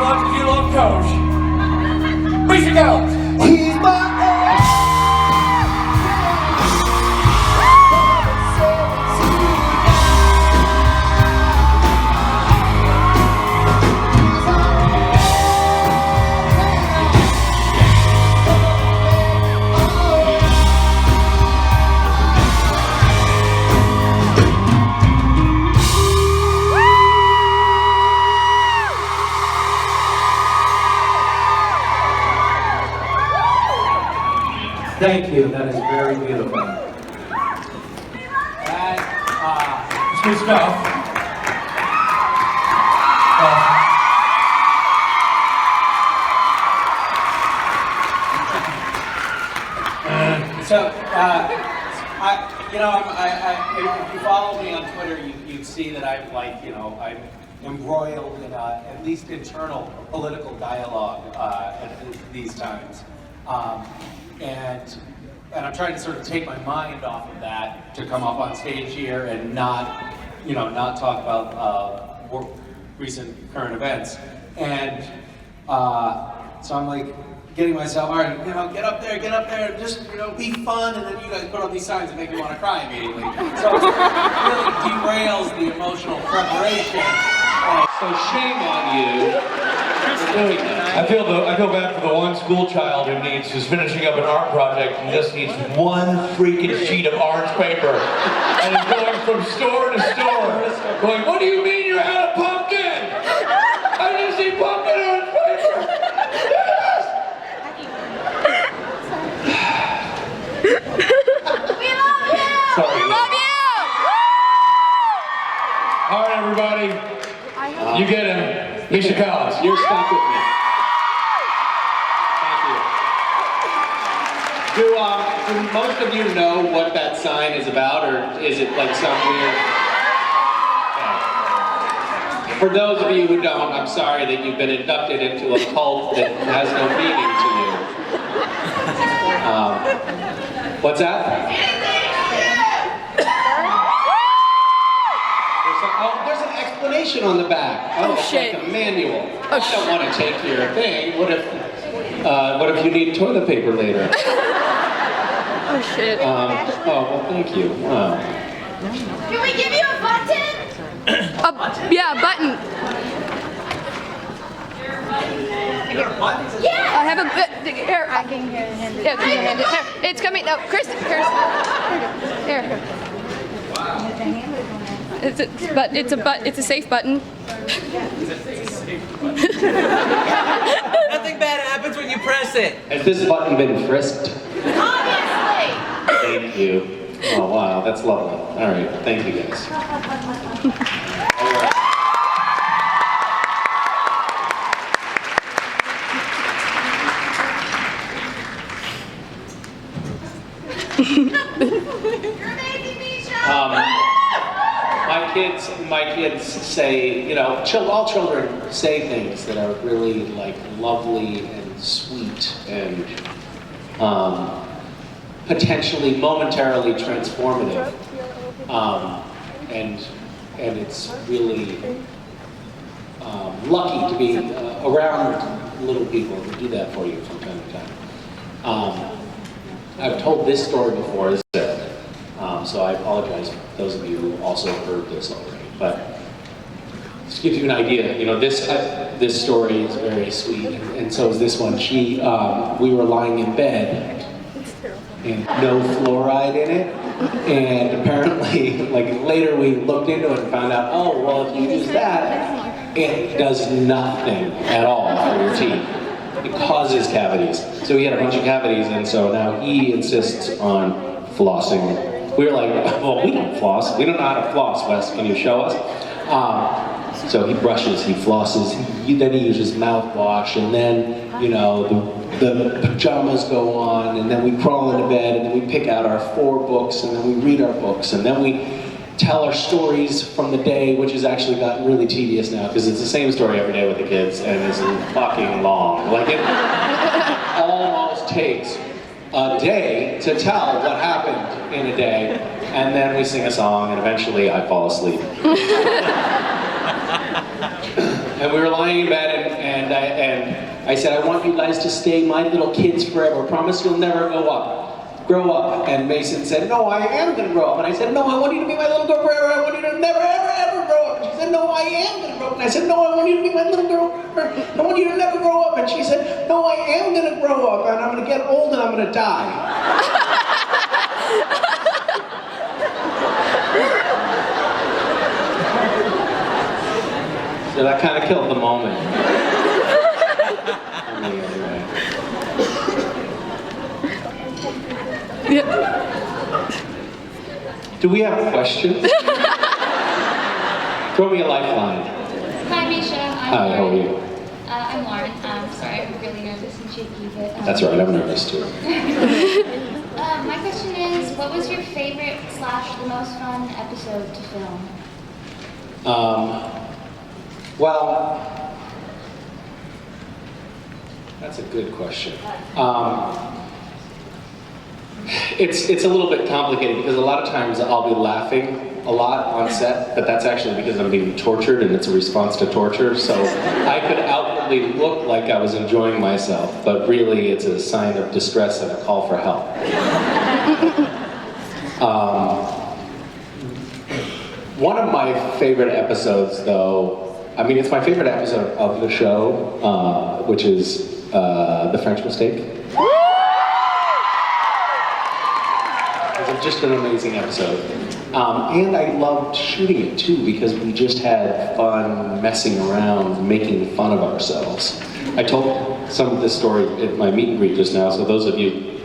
much as you love Coach. Misha Collins. He's my Thank you, that is very beautiful. And, it's good stuff. If you follow me on Twitter, you'd see that I'm I'm embroiled in at least internal political dialogue at these times. And I'm trying to sort of take my mind off of that to come up on stage here and not talk about recent current events. And so I'm like getting myself, all right, get up there, just be fun, and then you guys put up these signs that make me want to cry immediately. So it really derails the emotional preparation. So shame on you. I feel bad for the one school child who's finishing up an art project and just needs one freaking sheet of orange paper and is going from store to store going, what do you mean you're out of pumpkin? I just need pumpkin orange paper. Yes! We love you! Sorry. We love you! All right, everybody. You get him. Misha Collins, you're stuck with me. Thank you. Do most of you know what that sign is about, or is it like some weird... Okay. For those of you who don't, I'm sorry that you've been inducted into a cult that has no meaning to you. What's that? There's an explanation on the back. Oh, shit. Like a manual. I don't want to take your thing. What if you need toilet paper later? Oh shit. Well, thank you. Wow. Can we give you a button? Yeah, a button. Yeah. I have a bit. Here. I can hand it. Yeah, can you hand it? Here. It's coming. No, Chris. Here. It's a safe button. Nothing bad happens when you press it. Has this button been frisked? Obviously. Thank you. Oh wow, that's lovely. All right, thank you guys. All right. You're amazing, Misha. My kids say, all children say things that are really like lovely and sweet and potentially momentarily transformative. And it's really lucky to be around little people who do that for you from time to time. I've told this story before, so I apologize for those of you who also heard this already. But just gives you an idea, this story is very sweet, and so is this one. We were lying in bed, and no fluoride in it, and apparently, later we looked into it and found out, oh, well, if you use that, it does nothing at all for your teeth. It causes cavities. So he had a bunch of cavities, and so now he insists on flossing. We were like, well, we don't floss. We don't know how to floss, Wes. Can you show us? So he brushes, he flosses, then he uses mouthwash, and then, the pajamas go on, and then we crawl into bed, and then we pick out our 4 books, and then we read our books, and then we tell our stories from the day, which has actually gotten really tedious now, because it's the same story every day with the kids, and it's fucking long. It almost takes a day to tell what happened in a day, and then we sing a song, and eventually I fall asleep. And we were lying in bed, and I And I said, I want you guys to stay my little kids forever. Promise you'll never grow up. And Mason said, no, I am going to grow up. And I said, no, I want you to be my little girl forever. I want you to never, ever, ever grow up. And she said, no, I am going to grow up. And I said, no, I want you to be my little girl forever. I want you to never grow up. And she said, no, I am going to grow up. And I'm going to get old and I'm going to die. So that kind of killed the moment. Do we have questions? Throw me a lifeline. Hi, Misha. Hi, how are you? I'm Lauren. Sorry, I'm really nervous and shaky, but... That's right, I'm nervous too. My question is, what was your favorite / the most fun episode to film? Well, that's a good question. It's a little bit complicated because a lot of times I'll be laughing a lot on set, but that's actually because I'm being tortured and it's a response to torture. So I could outwardly look like I was enjoying myself, but really it's a sign of distress and a call for help. One of my favorite episodes, though, I mean, it's my favorite episode of the show, which is The French Mistake. It's just an amazing episode. And I loved shooting it too because we just had fun messing around, making fun of ourselves. I told some of this story at my meet and greet just now, so those of you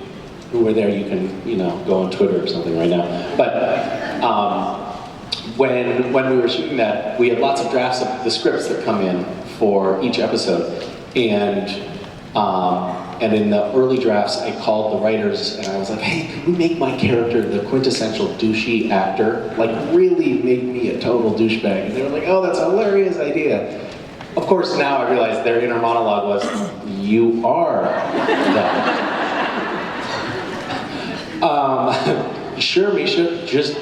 who were there, you can, go on Twitter or something right now. But when we were shooting that, we had lots of drafts of the scripts that come in for each episode. And in the early drafts, I called the writers and I was like, hey, could we make my character the quintessential douchey actor? Like, really make me a total douchebag. And they were like, oh, that's a hilarious idea. Of course, now I realize their inner monologue was, you are that. Sure, Misha, just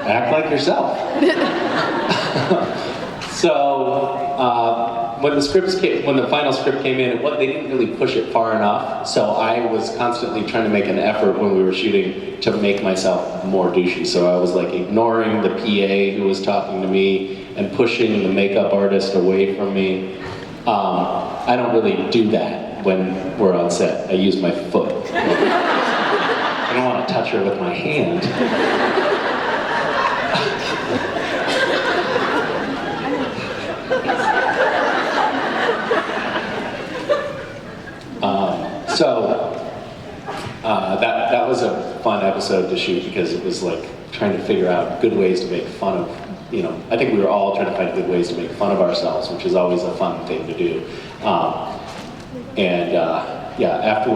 act like yourself. So, when the final script came in, they didn't really push it far enough. So I was constantly trying to make an effort when we were shooting to make myself more douchey. So I was like ignoring the PA who was talking to me and pushing the makeup artist away from me. I don't really do that when we're on set. I use my foot. I don't want to touch her with my hand. That was a fun episode to shoot because it was like trying to figure out good ways to make fun of, I think we were all trying to find good ways to make fun of ourselves, which is always a fun thing to do.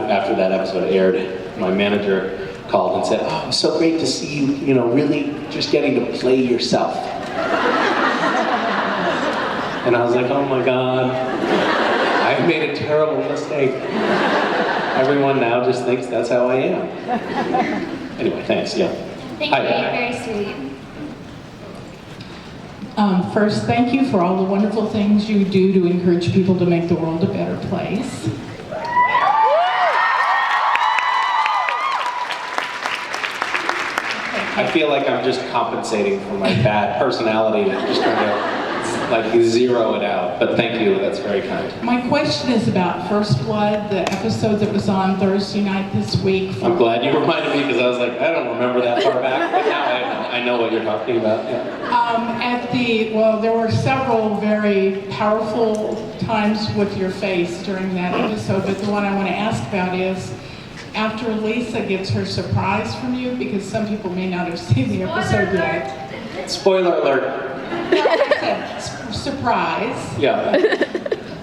After that episode aired, my manager called and said, oh, it's so great to see you, really just getting to play yourself. And I was like, oh my God, I made a terrible mistake. Everyone now just thinks that's how I am. Anyway, thanks, yeah. Thank Hi. you, very sweet. First, thank you for all the wonderful things you do to encourage people to make the world a better place. I feel like I'm just compensating for my bad personality and just trying to zero it out, but thank you, that's very kind. My question is about First Blood, the episode that was on Thursday night this week. I'm glad you reminded me because I was like, I don't remember that far back, but now I know what you're talking about. Yeah. There were several very powerful times with your face during that episode, but the one I want to ask about is after Lisa gets her surprise from you, because some people may not have seen the episode yet. Spoiler alert. Surprise. Yeah.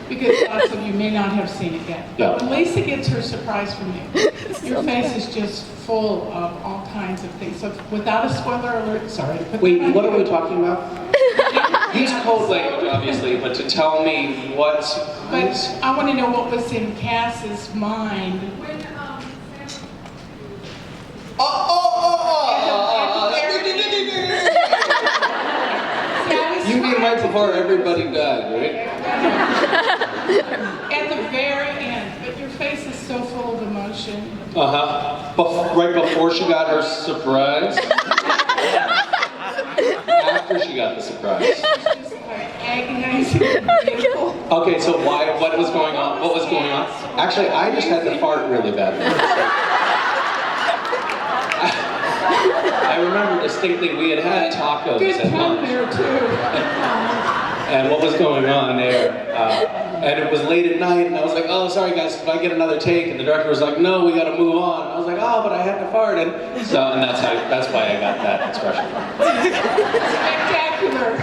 Because lots of you may not have seen it yet. Yeah. When Lisa gets her surprise from you, your face is just full of all kinds of things. So without a spoiler alert, sorry. Wait, what are we talking about? Use code language, obviously, but to tell me what's... But I want to know what was in Cass's mind. You mean right before everybody died, right? At the Right before she got her surprise? After she got the surprise. Agonizing. Beautiful. Okay, so what was going on? What was going on? Actually, I just had to fart really badly. I remember distinctly we had tacos Good at time lunch. there too. And what was going on there? And it was late at night, and I was like, oh, sorry guys, if I get another take? And the director was like, no, we gotta move on. I was like, oh, but I had to fart. And that's why I got that expression. Spectacular.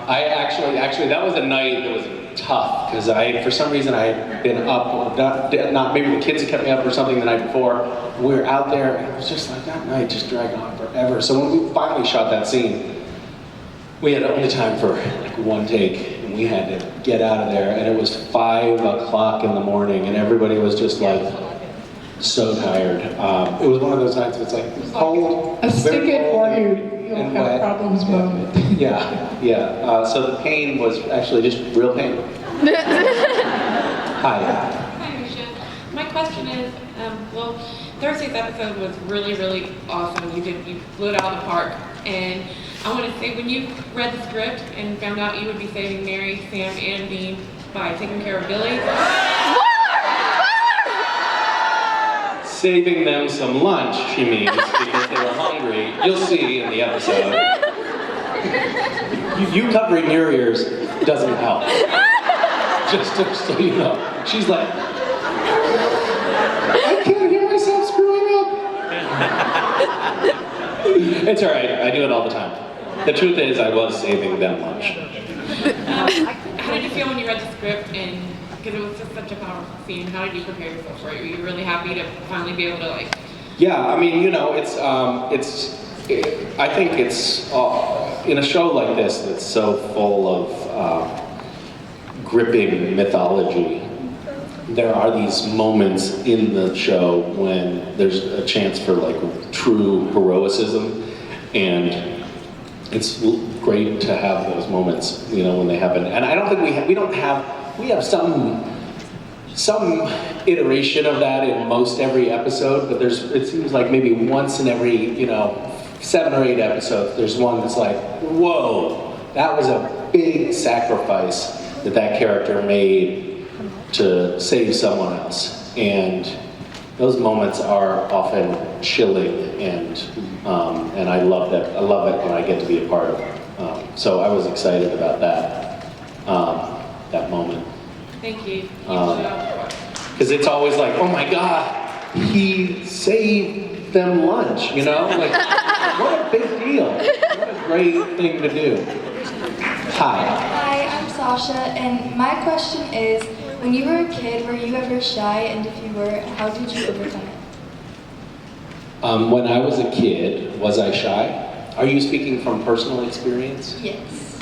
I actually, that was a night that was tough, because for some reason I had been up, or not, maybe the kids had kept me up or something the night before. We were out there, and it was just like, that night just dragged on forever. So when we finally shot that scene, we had only time for like one take, and we had to get out of there, and it was 5 o'clock in the morning, and everybody was just like so tired. It was one of those nights where it's like cold, A stick very it or cold, you'll and have wet. problems moment. Yeah. So the pain was actually just real pain. Hi. Hi, Misha. My question is, well, Thursday's episode was really, really awesome. You blew it out of the park. And I want to say, when you read the script and found out you would be saving Mary, Sam, and Dean by taking care of Billy, Saving them some lunch, she means, because they were hungry. You'll see in the episode. You covering your ears doesn't help. Just so you know. She's like, I can't hear myself screwing up. It's all right. I do it all the time. The truth is, I was saving them lunch. how did you feel when you read the script? And because it was just such a powerful scene, how did you prepare yourself for it? Were you really happy to finally be able to like? Yeah, I mean, you know, I think it's in a show like this that's so full of gripping mythology. There are these moments in the show when there's a chance for like true heroicism, and it's great to have those moments, you know, when they happen. And I don't think we have some iteration of that in most every episode, but it seems like maybe once in every, 7 or 8 episodes, there's one that's like, whoa, that was a big sacrifice that character made to save someone else. And those moments are often chilling, and I love that. I love it when I get to be a part of it. So I was excited about that moment. Thank you. Because it's always like, oh my God, he saved them lunch, Like, what a big deal. What a great thing to do. Hi. Hi, I'm Sasha, and my question is, when you were a kid, were you ever shy? And if you were, how did you overcome it? When I was a kid, was I shy? Are you speaking from personal experience? Yes.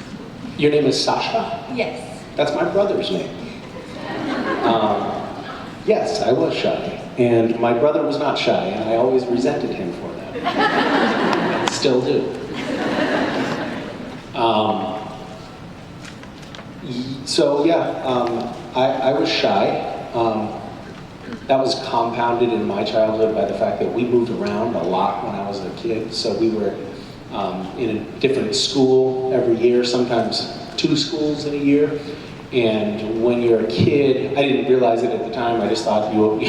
Your name is Sasha? Yes. That's my brother's name. Yes, I was shy. And my brother was not shy, and I always resented him for that. Still do. I was shy. That was compounded in my childhood by the fact that we moved around a lot when I was a kid. So we were in a different school every year, sometimes 2 schools in a year. And when you're a kid, I didn't realize it at the time. I just thought when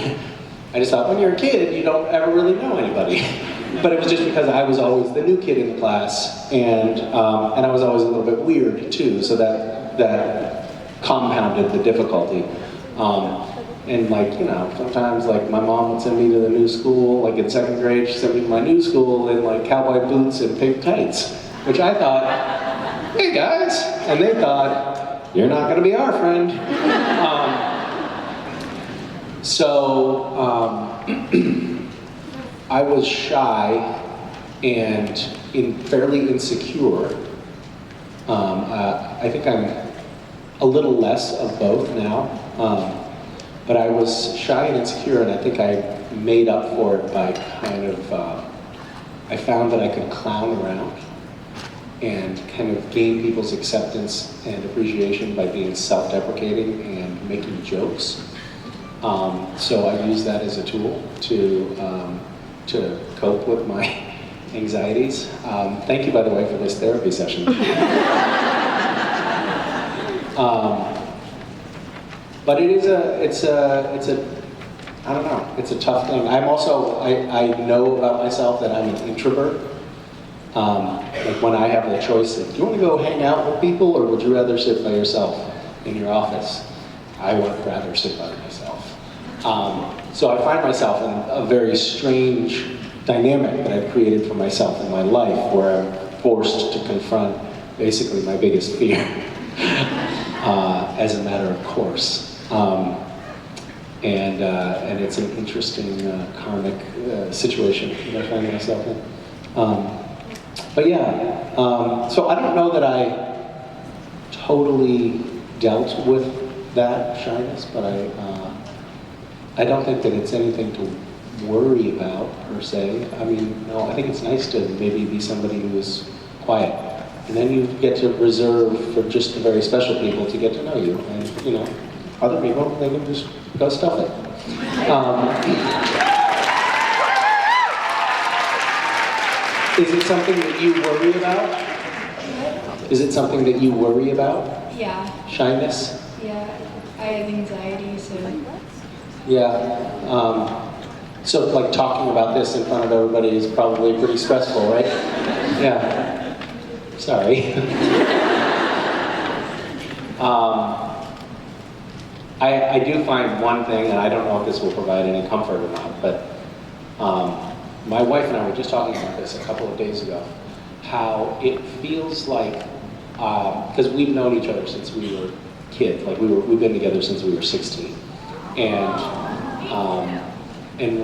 you're a kid, you don't ever really know anybody. But it was just because I was always the new kid in the class, and I was always a little bit weird too. So that compounded the difficulty. And sometimes my mom would send me to the new school, like in 2nd grade, she sent me to my new school in like cowboy boots and pink tights, which I thought, hey guys, and they thought, you're not gonna be our friend. I was shy and fairly insecure. I think I'm a little less of both now. But I was shy and insecure, and I think I made up for it by I found that I could clown around and kind of gain people's acceptance and appreciation by being self-deprecating and making jokes. So I use that as a tool to cope with my anxieties. Thank you, by the way, for this therapy session. But it's a I don't know, it's a tough thing. I'm also, I know about myself that I'm an introvert. Like when I have the choice of, do you want to go hang out with people or would you rather sit by yourself in your office? I would rather sit by myself. So I find myself in a very strange dynamic that I've created for myself in my life where I'm forced to confront basically my biggest fear as a matter of course. And it's an interesting karmic situation that I find myself in. But yeah, so I don't know that I totally dealt with that shyness, but I don't think that it's anything to worry about per se. I mean, no, I think it's nice to maybe be somebody who is quiet. And then you get to reserve for just the very special people to get to know you. And, you know, other people, they can just go stuff it. Is it something that you worry about? Is it something that you worry about? Yeah. Shyness? Yeah. I have anxiety, so. Yeah. So like talking about this in front of everybody is probably pretty stressful, right? Yeah. Sorry. I do find one thing, and I don't know if this will provide any comfort or not, but my wife and I were just talking about this a couple of days ago, how it feels like, because we've known each other since we were kids, like we've been together since we were 16, and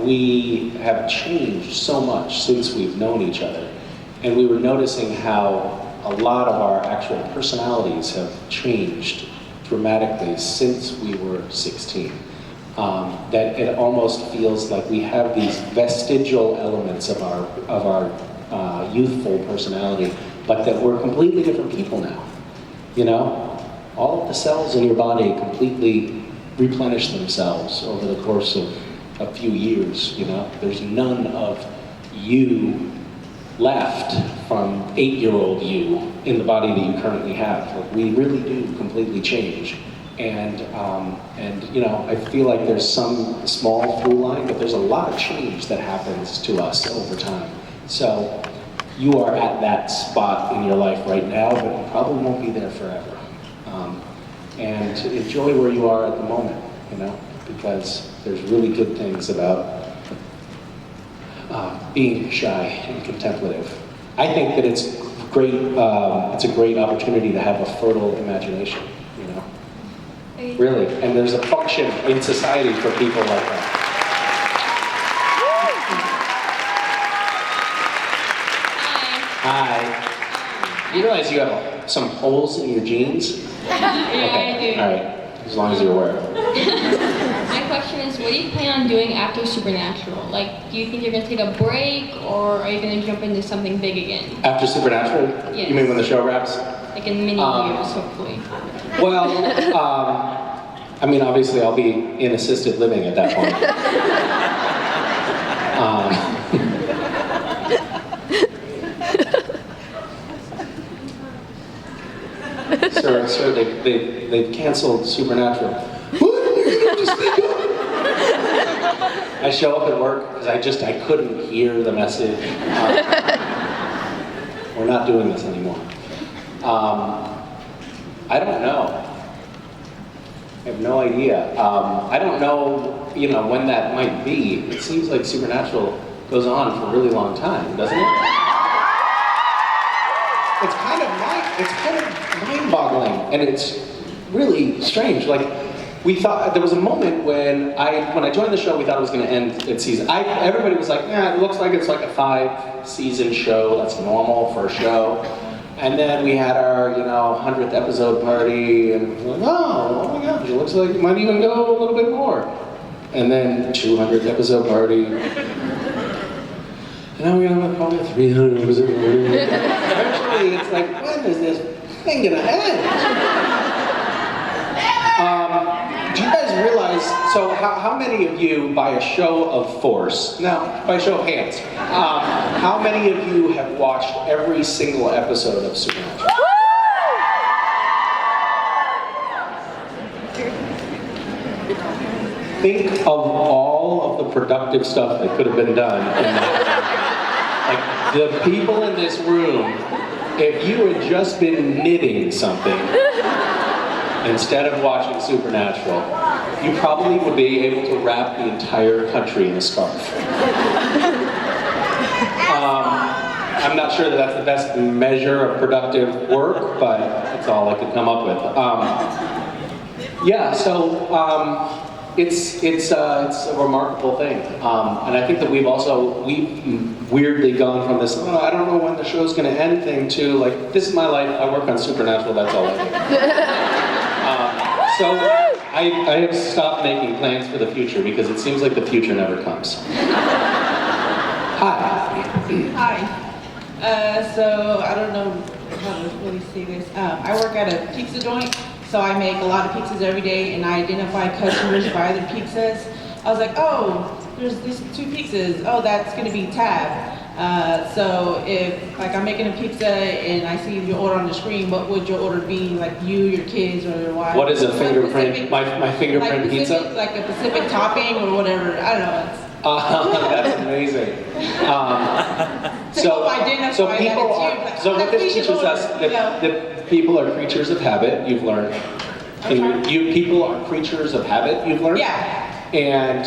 we have changed so much since we've known each other, and we were noticing how a lot of our actual personalities have changed dramatically since we were 16. That it almost feels like we have these vestigial elements of our youthful personality, but that we're completely different people now. You know, all of the cells in your body completely replenish themselves over the course of a few years. You know, there's none of you left from 8-year-old you in the body that you currently have. Like, we really do completely change. And you know, I feel like there's some small through line, but there's a lot of change that happens to us over time. So you are at that spot in your life right now, but you probably won't be there forever. And enjoy where you are at the moment, you know, because there's really good things about being shy and contemplative. I think that it's great. It's a great opportunity to have a fertile imagination. You know, really. And there's a function in society for people like that. Hi. You realize you have some holes in your jeans? Yeah, Okay. I do. All right. As long as you're aware. My question is, what do you plan on doing after Supernatural? Like, do you think you're going to take a break, or are you going to jump into something big again? After Supernatural? Yes. You mean when the show wraps? Like in many years, hopefully. Well, I mean, obviously I'll be in assisted living at that point. Sir, they've canceled Supernatural. What? You're gonna just speak up? I show up at work because I couldn't hear the message. We're not doing this anymore. I don't know. I have no idea. I don't know, you know, when that might be. It seems like Supernatural goes on for a really long time, doesn't it? It's kind of mind-boggling, and it's really strange. Like, we thought there was a moment when I joined the show, we thought it was going to end at season. Everybody was like, yeah, it looks like it's like a 5-season show. That's normal for a show. And then we had our, you know, 100th episode party, and we're like, oh my gosh, it looks like it might even go a little bit more. And then 200th episode party. And now we're gonna have probably 300 episode party. Eventually, it's like, when is this thing gonna end? Do you guys realize, so So how many of you, by a show of force, now by a show of hands, how many of you have watched every single episode of Supernatural? Think of all of the productive stuff that could have been done in that. Like the people in this room, if you had just been knitting something instead of watching Supernatural, you probably would be able to wrap the entire country in a scarf. I'm not sure that that's the best measure of productive work, but that's all I could come up with. It's a remarkable thing, and I think that we've weirdly gone from this, oh, I don't know when the show's going to end thing, to like, this is my life, I work on Supernatural, that's all I do. So I have stopped making plans for the future because it seems like the future never comes. Hi. Hi. So I don't know how to really say this. I work at a pizza joint. So I make a lot of pizzas every day, and I identify customers by their pizzas. I was like, oh, there's these 2 pizzas. Oh, that's gonna be tab. So if like I'm making a pizza and I see your order on the screen, what would your order be? Like you, your kids, or your wife? What is a fingerprint? My fingerprint like pizza? Like a specific topping or whatever. I don't know. That's amazing. So what this teaches us that people are creatures of habit. You've learned. People are creatures of habit. You've learned. Yeah. And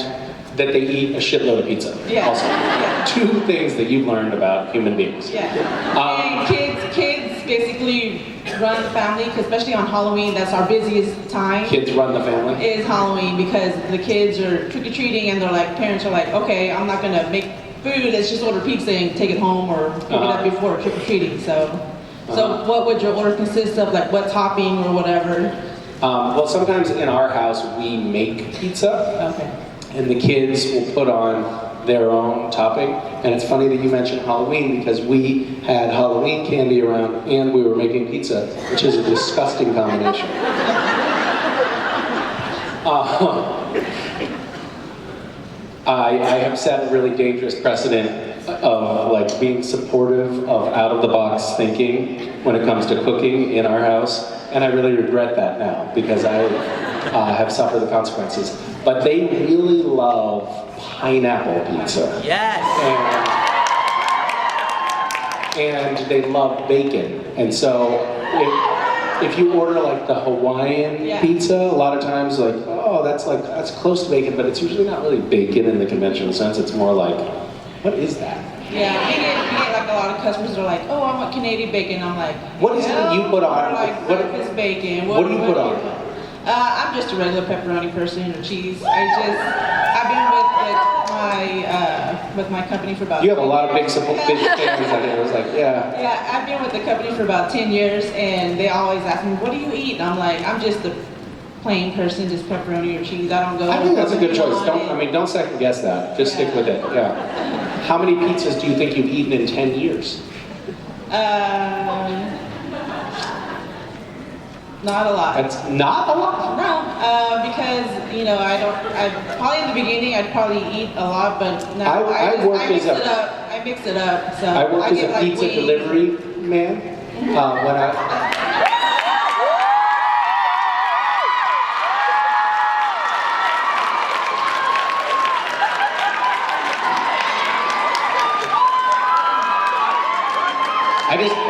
that they eat a shitload of pizza. Yeah. Also, yeah. 2 things that you've learned about human beings. Yeah. And kids basically run the family, 'cause especially on Halloween, that's our busiest time. Kids run the family? Is Halloween, because the kids are trick-or-treating and they're like, parents are like, okay, I'm not gonna make food, let's just order pizza and take it home or pick it up before trick-or-treating. So what would your order consist of, like what topping or whatever? Well, sometimes in our house we make pizza. Okay. And the kids will put on their own topping. And it's funny that you mentioned Halloween, because we had Halloween candy around and we were making pizza, which is a disgusting combination. I have set a really dangerous precedent of like being supportive of out-of-the-box thinking when it comes to cooking in our house. And I really regret that now, because I have suffered the consequences. But they really love pineapple pizza. Yes! And they love bacon. And so if you order like the Hawaiian pizza, a lot of times like, oh, that's close to bacon, but it's usually not really bacon in the conventional sense. It's more like, what is that? Yeah, we get like a lot of customers that are like, oh, I want Canadian bacon. I'm like, what is it that you put on? Like breakfast bacon. What do you put on? I'm just a regular pepperoni person, or cheese. I've been with my company for about. You have a lot of big fans out here. I was like, yeah. Yeah, I've been with the company for about 10 years, and they always ask me, what do you eat? And I'm like, I'm just a plain person, just pepperoni or cheese. I don't go. I think that's a good choice. Don't second guess that. Just stick with it. Yeah. How many pizzas do you think you've eaten in 10 years? Not a lot. That's not a lot? No, because, probably in the beginning I'd probably eat a lot, but now I mix it up. So I worked as a pizza delivery man.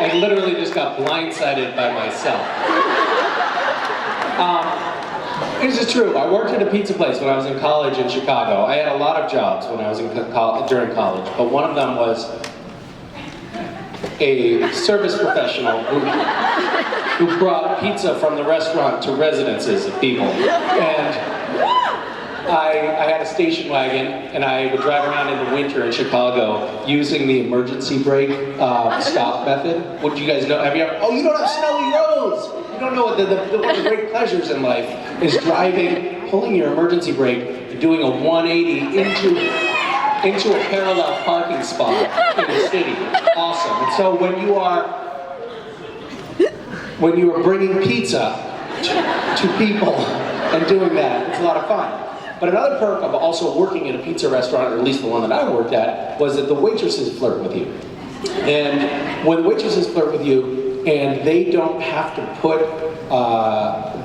I literally just got blindsided by myself. This is true. I worked at a pizza place when I was in college in Chicago. I had a lot of jobs when I was during college, but one of them was a service professional who brought pizza from the restaurant to residences of people. And I had a station wagon, and I would drive around in the winter in Chicago using the emergency brake stop method. What do you guys know? Have you ever? Oh, you don't have snowy roads. You don't know what one of the great pleasures in life is driving, pulling your emergency brake, and doing a 180 into a parallel parking spot in the city. Awesome. And so when you are bringing pizza to people and doing that, it's a lot of fun. But another perk of also working at a pizza restaurant, or at least the one that I worked at, was that the waitresses flirt with you. And when the waitresses flirt with you, and they don't have to put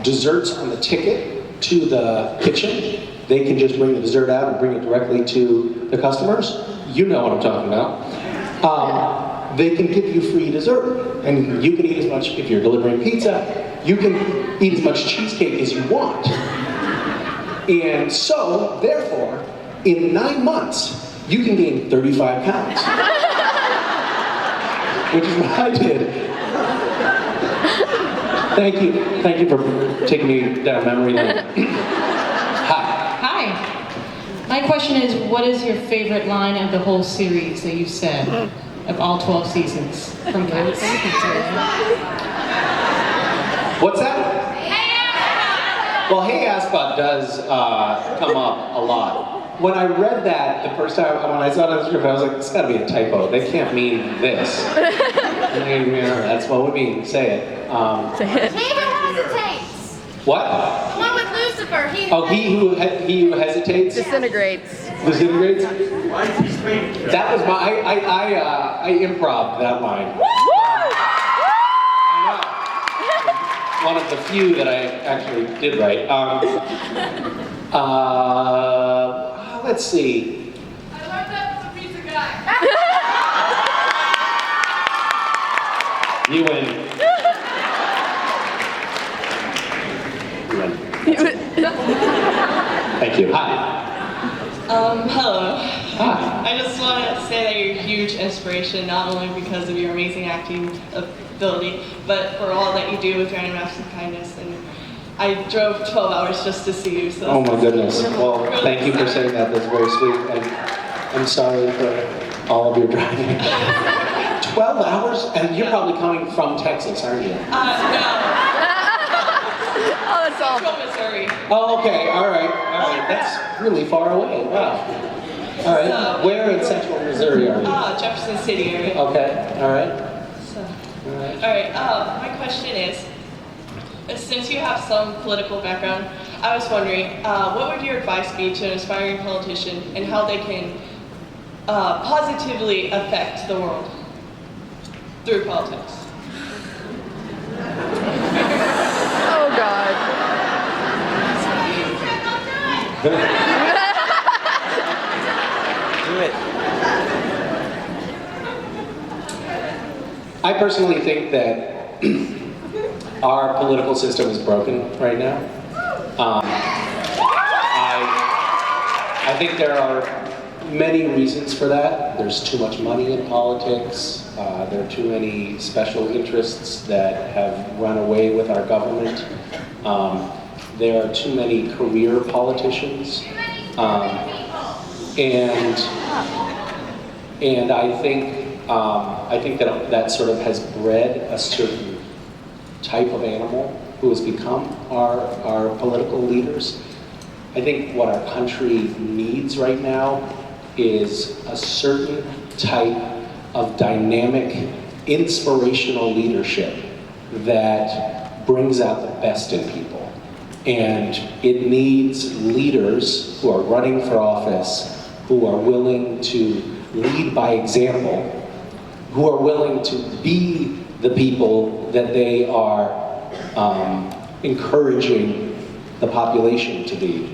desserts on the ticket to the kitchen, they can just bring the dessert out and bring it directly to the customers. You know what I'm talking about. They can give you free dessert, and you can eat as much, if you're delivering pizza, you can eat as much cheesecake as you want. And so, therefore, in 9 months, you can gain 35 pounds. Which is what I did. Thank you for taking me down memory lane. Hi. Hi. My question is, what is your favorite line of the whole series that you've said, of all 12 seasons from Cats? What's that? Well, Hey Aspa does come up a lot. When I read that the first time, when I saw it on the script, I was like, it's gotta be a typo. They can't mean this. That's what we mean. Say it. He who hesitates. What? The one with Lucifer. He who hesitates. Disintegrates. Disintegrates. That was my. I improv that line. One of the few that I actually did right. Let's see. I learned that from the pizza guy. You win. You win. Thank you. Hi. Hello. Hi. I just want to say that you're a huge inspiration, not only because of your amazing acting ability, but for all that you do with your animation kindness. And I drove 12 hours just to see you. So Oh my goodness. Well, thank you for saying that. That's very sweet. And I'm sorry for all of your driving. 12 hours? And you're probably coming from Texas, aren't you? No. Oh, that's all. Central Missouri. Oh, okay. All right. That's really far away. Wow. All right. So, Where in central Missouri are you? Jefferson City area. Okay. All right. So, All right. all right. My question is, since you have some political background, I was wondering, what would your advice be to an aspiring politician and how they can positively affect the world through politics? Oh, God. Do it. I personally think that our political system is broken right now. I think there are many reasons for that. There's too much money in politics. There are too many special interests that have run away with our government. There are too many career politicians. And I think that sort of has bred a certain type of animal who has become our political leaders. I think what our country needs right now is a certain type of dynamic, inspirational leadership that brings out the best in people. And it needs leaders who are running for office, who are willing to lead by example, who are willing to be the people that they are encouraging the population to be.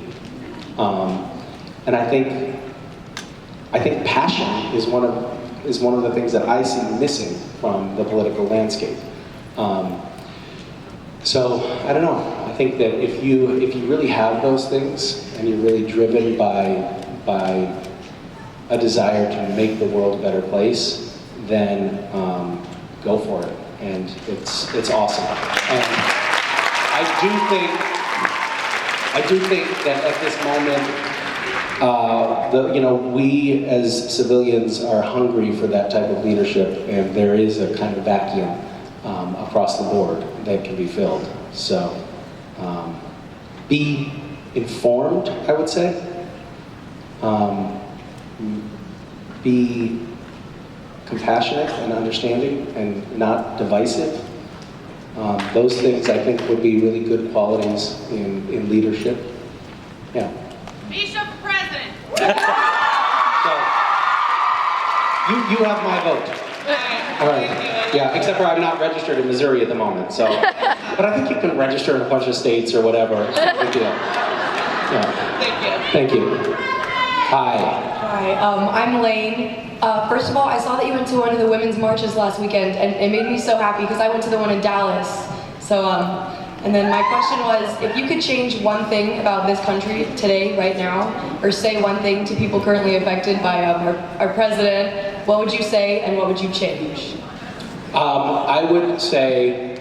And I think passion is one of the things that I see missing from the political landscape. So I don't know. I think that if you really have those things and you're really driven by a desire to make the world a better place, then go for it. And it's awesome. And I do think that at this moment, we as civilians are hungry for that type of leadership, and there is a kind of vacuum across the board that can be filled. So be informed, I would say. Be compassionate and understanding and not divisive. Those things I think would be really good qualities in leadership. Yeah. Misha for president. So, you have my vote. All right. Yeah, except for I'm not registered in Missouri at the moment, so. But I think you can register in a bunch of states or whatever. It's no big deal. Yeah. Thank you. Hi. Hi, I'm Lane. First of all, I saw that you went to one of the women's marches last weekend, and it made me so happy because I went to the one in Dallas. So, and then my question was, if you could change one thing about this country today, right now, or say one thing to people currently affected by our president, what would you say and what would you change? I would say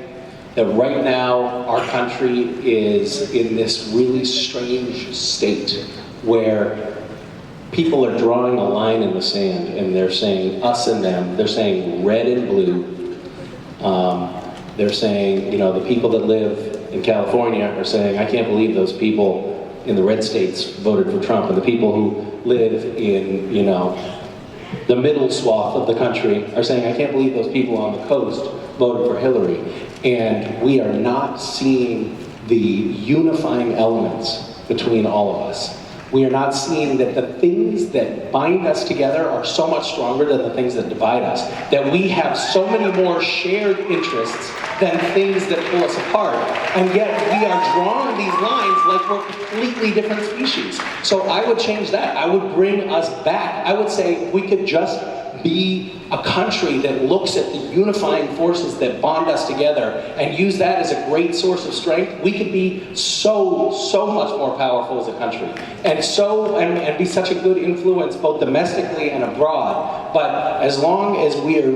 that right now our country is in this really strange state where people are drawing a line in the sand and they're saying us and them, they're saying red and blue. They're saying, you know, the people that live in California are saying, I can't believe those people in the red states voted for Trump, and the people who live in, you know, the middle swath of the country are saying, I can't believe those people on the coast voted for Hillary. And we are not seeing the unifying elements between all of us. We are not seeing that the things that bind us together are so much stronger than the things that divide us. That we have so many more shared interests than things that pull us apart. And yet we are drawing these lines like we're completely different species. So I would change that. I would bring us back. I would say we could just be a country that looks at the unifying forces that bond us together and use that as a great source of strength. We could be so much more powerful as a country, and be such a good influence both domestically and abroad. But as long as we are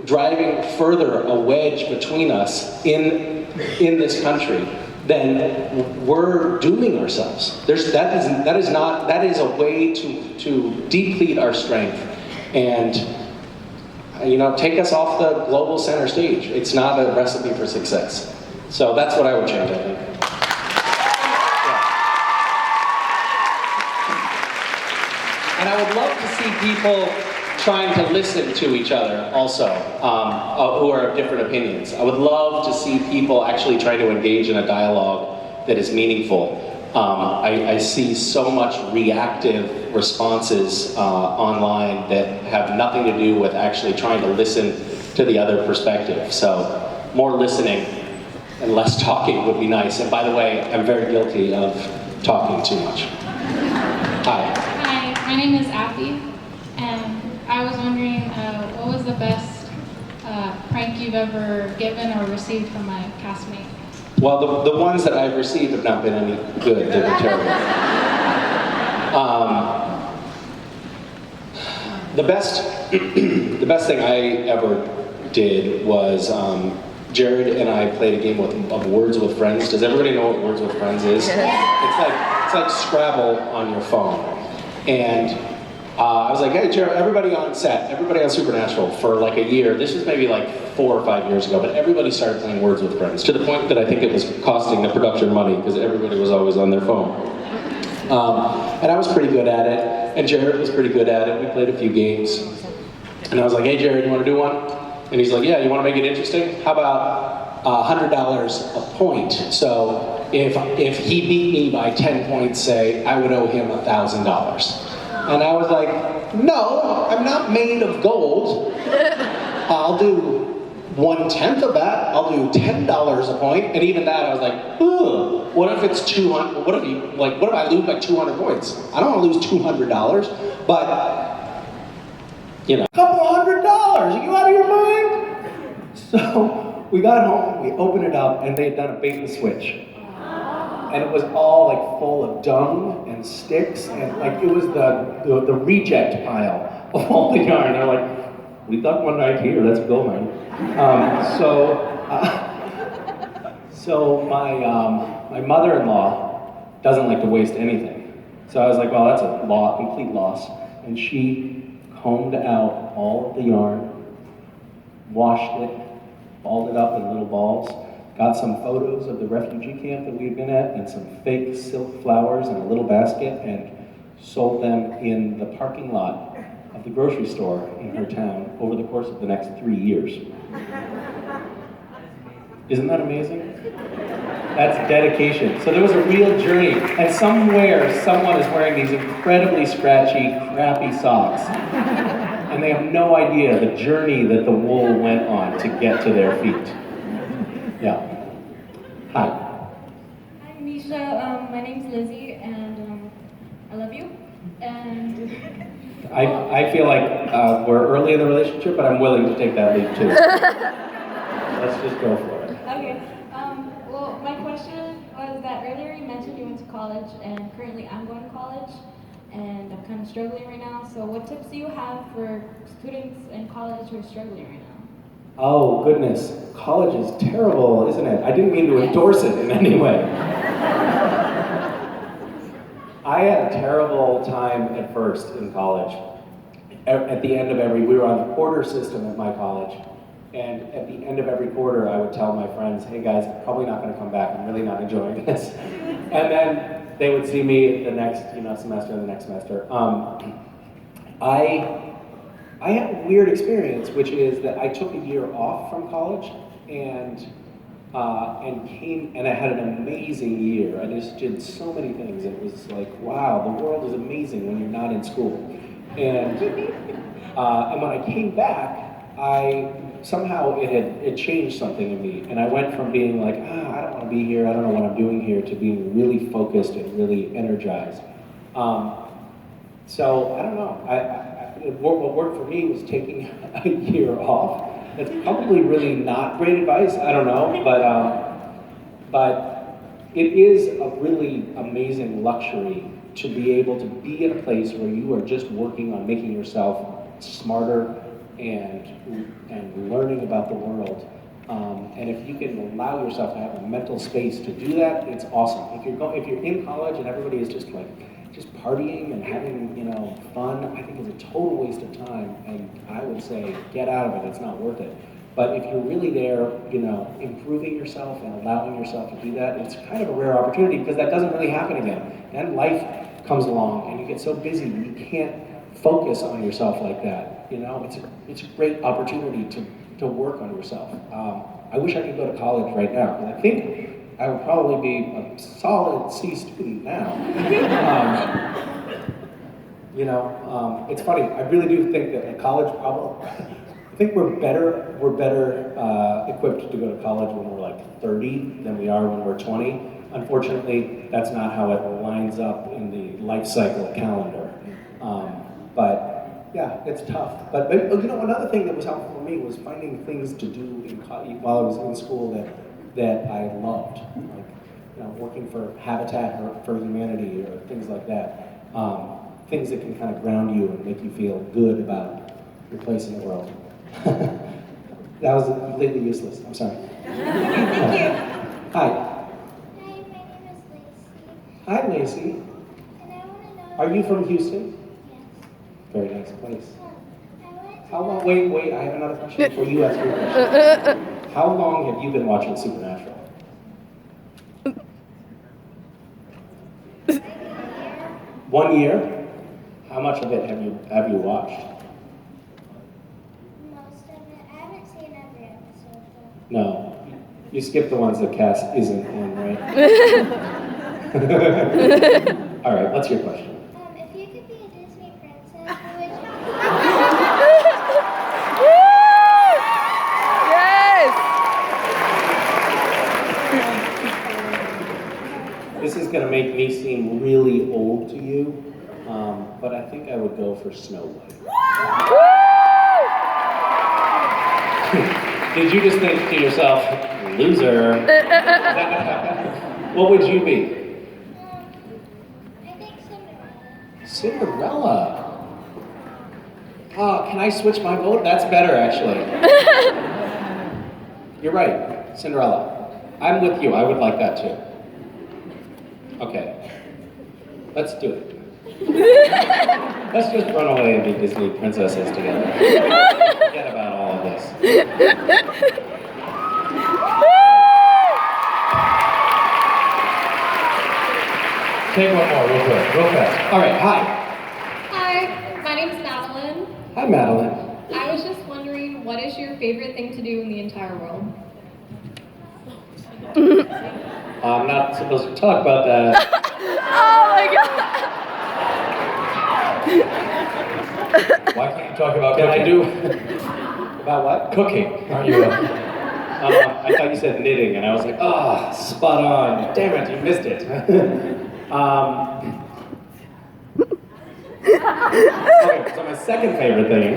driving further a wedge between us in this country, then we're dooming ourselves. That is a way to deplete our strength and, you know, take us off the global center stage. It's not a recipe for success. So that's what I would change, I think. Yeah. And I would love to see people trying to listen to each other also, who are of different opinions. I would love to see people actually try to engage in a dialogue that is meaningful. I see so much reactive responses online that have nothing to do with actually trying to listen to the other perspective. So more listening and less talking would be nice. And by the way, I'm very guilty of talking too much. Hi. Hi, my name is Abby, and I was wondering what was the best prank you've ever given or received from my castmate? Well, the ones that I've received have not been any good. They've been terrible. The best thing I ever did was Jared and I played a game of Words with Friends. Does everybody know what Words with Friends is? It's like Scrabble on your phone. And I was like, hey, Jared, everybody on set, everybody on Supernatural for like a year. This was maybe like 4 or 5 years ago, but everybody started playing Words with Friends to the point that I think it was costing the production money because everybody was always on their phone. And I was pretty good at it, and Jared was pretty good at it. We played a few games. And I was like, hey, Jared, you want to do one? And he's like, yeah, you want to make it interesting? How about $100 a point? So if he beat me by 10 points, say, I would owe him $1,000. And I was like, no, I'm not made of gold. I'll do 1/10 of that. I'll do $10 a point. And even that, I was like, ugh, what if it's 200? What if I lose by 200 points? I don't want to lose $200, but, you know. A couple $100, are you out of your mind? So we got home, we opened it up, and they had done a bait and switch. And it was all like full of dung and sticks, and like it was the reject pile of all the yarn. They're like, we thought one night here, let's go, man. So my mother-in-law doesn't like to waste anything. So I was like, well, that's a complete loss. And she combed out all of the yarn, washed it, balled it up in little balls, got some photos of the refugee camp that we had been at and some fake silk flowers in a little basket and sold them in the parking lot of the grocery store in her town over the course of the next 3 years. Isn't that amazing? That's dedication. So there was a real journey, and somewhere someone is wearing these incredibly scratchy, crappy socks, and they have no idea the journey that the wool went on to get to their feet. Yeah. Hi. Hi, Misha. My name's Lizzie, and I love you. And I feel like we're early in the relationship, but I'm willing to take that leap too. Let's just go for it. okay. Well, my question was that earlier you mentioned you went to college, and currently I'm going to college, and I'm kind of struggling right now. So, what tips do you have for students in college who are struggling right now? Oh, goodness. College is terrible, isn't it? I didn't mean to endorse it in any way. I had a terrible time at first in college. At the end of we were on the quarter system at my college. And at the end of every quarter, I would tell my friends, hey guys, I'm probably not going to come back. I'm really not enjoying this. And then they would see me the next semester and the next semester. I had a weird experience, which is that I took a year off from college and I had an amazing year. I just did so many things. It was like, wow, the world is amazing when you're not in school. And when I came back, somehow it changed something in me. And I went from being like, I don't want to be here, I don't know what I'm doing here, to being really focused and really energized. So I don't know. What worked for me was taking a year off. It's probably really not great advice, I don't know, but it is a really amazing luxury to be able to be in a place where you are just working on making yourself smarter and learning about the world. And if you can allow yourself to have a mental space to do that, it's awesome. If you're in college and everybody is just partying and having fun, I think it's a total waste of time, and I would say get out of it. It's not worth it. But if you're really there, improving yourself and allowing yourself to do that, it's kind of a rare opportunity because that doesn't really happen again. Then life comes along and you get so busy you can't focus on yourself like that. It's a great opportunity to work on yourself. I wish I could go to college right now, because I think I would probably be a solid C student now. It's funny. I really do think that at college, I think we're better equipped to go to college when we're like 30 than we are when we're 20. Unfortunately, that's not how it lines up in the life cycle calendar. But yeah, it's tough. But another thing that was helpful for me was finding things to do while I was in school that I loved, like working for Habitat for Humanity or things like that. Things that can kind of ground you and make you feel good about your place in the world. That was completely useless. I'm sorry. Thank you. Hi. Hi, my name is Lacey. Hi, Lacey. And I want to know... Are you from Houston? Yes. Very nice place. I wanted to How know... long? Wait. I have another question before you ask your question. How long have you been watching Supernatural? Maybe a year. 1 year? How much of it have you watched? Most of it. I haven't seen every episode, though. No. You skipped the ones that Cass isn't in, right? All right, what's your question? If you could be a Disney princess, who would you be? This is going to make me seem really old to you, but I think I would go for Snow White. Did you just think to yourself, loser? What would you be? I think Cinderella. Cinderella? Can I switch my vote? That's better, actually. You're right, Cinderella. I'm with you. I would like that too. Okay. Let's do it. Let's just run away and be Disney princesses together. Forget about all of this. Take one more real quick, real fast. All right, hi. Hi, my name's Madeline. Hi, Madeline. I was just wondering, what is your favorite thing to do in the entire world? I'm not supposed to talk about that. Oh my god. Why can't you talk about Can cooking? I do? About what? Cooking, aren't you? I thought you said knitting, and I was like, oh, spot on. Damn it, you missed it. Okay, so my second favorite thing.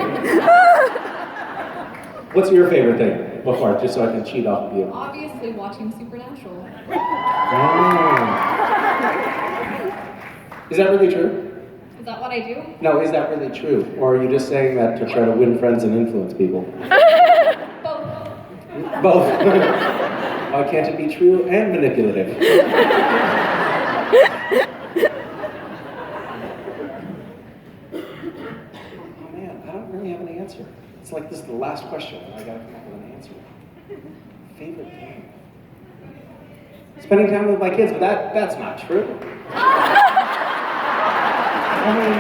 What's your favorite thing? Before, just so I can cheat off of you. Obviously watching Supernatural. Oh. Is that really true? Is that what I do? No, is that really true? Or are you just saying that to try to win friends and influence people? Both. Both. Why can't it be true and manipulative? Oh man, I don't really have an answer. It's like this is the last question and I gotta come up with an answer. Favorite thing? Spending time with my kids, but that's not true. I mean,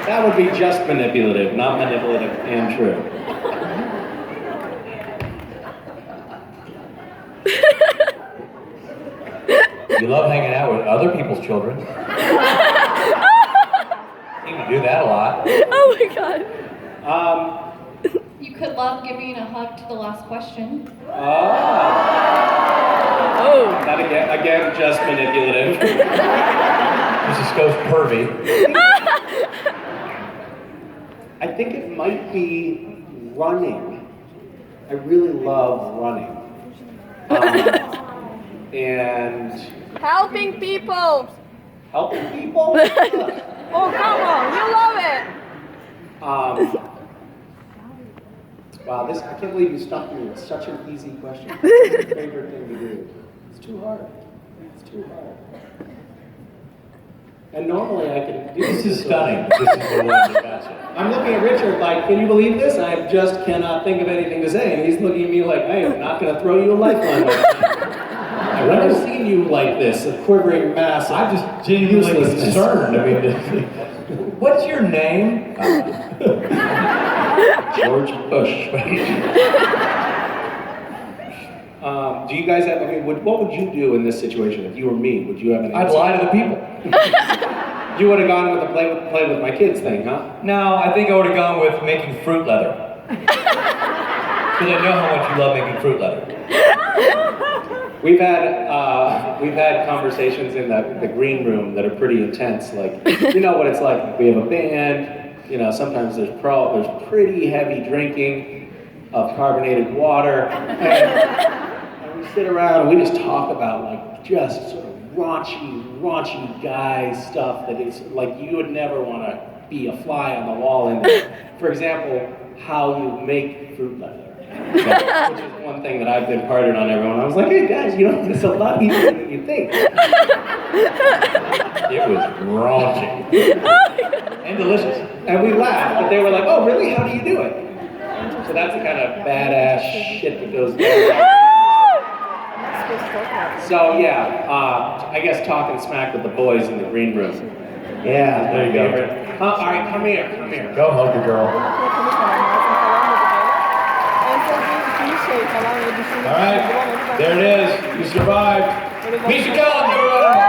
that would be just manipulative, not manipulative and true. You love hanging out with other people's children. You can do that a lot. Oh my god. You could love giving a hug to the last question. Oh. That again, just manipulative. Mrs. Goes pervy. I think it might be running. I really love running. And Helping people. helping people? Oh, come on. You love it. Wow, I can't believe you stumped me with such an easy question. What's your favorite thing to do? It's too hard. It's too hard. And normally I could do This is stunning. This is the one that got you. I'm looking at Richard like, can you believe this? I just cannot think of anything to say. And he's looking at me like, I am not going to throw you a lifeline. I've never seen you like this, a quivering mass. I'm just genuinely concerned. I mean, what's your name? George Bush. Do you guys have, I mean, what would you do in this situation if you were me? Would you have an I'd lie to the people. You would have gone with the play with my kids thing, huh? No, I think I would have gone with making fruit leather. Because I know how much you love making fruit leather. We've had conversations in the green room that are pretty intense. Like, you know what it's like. We have a band. You know, sometimes there's pretty heavy drinking of carbonated water, and we sit around and we just talk about like just sort of raunchy guy stuff that is like you would never want to be a fly on the wall in there. For example, how you make fruit leather. Which is one thing that I've been imparted on everyone. I was like, hey guys, you know, it's a lot easier than you think. It was raunchy. And delicious. And we laughed, but they were like, oh really, how do you do it? So that's the kind of badass shit that goes down. So yeah, I guess talking smack with the boys in the green room. Yeah, there you go. All right, come here. Go hug the girl. All right, there it is. You survived. Misha Collins, everyone.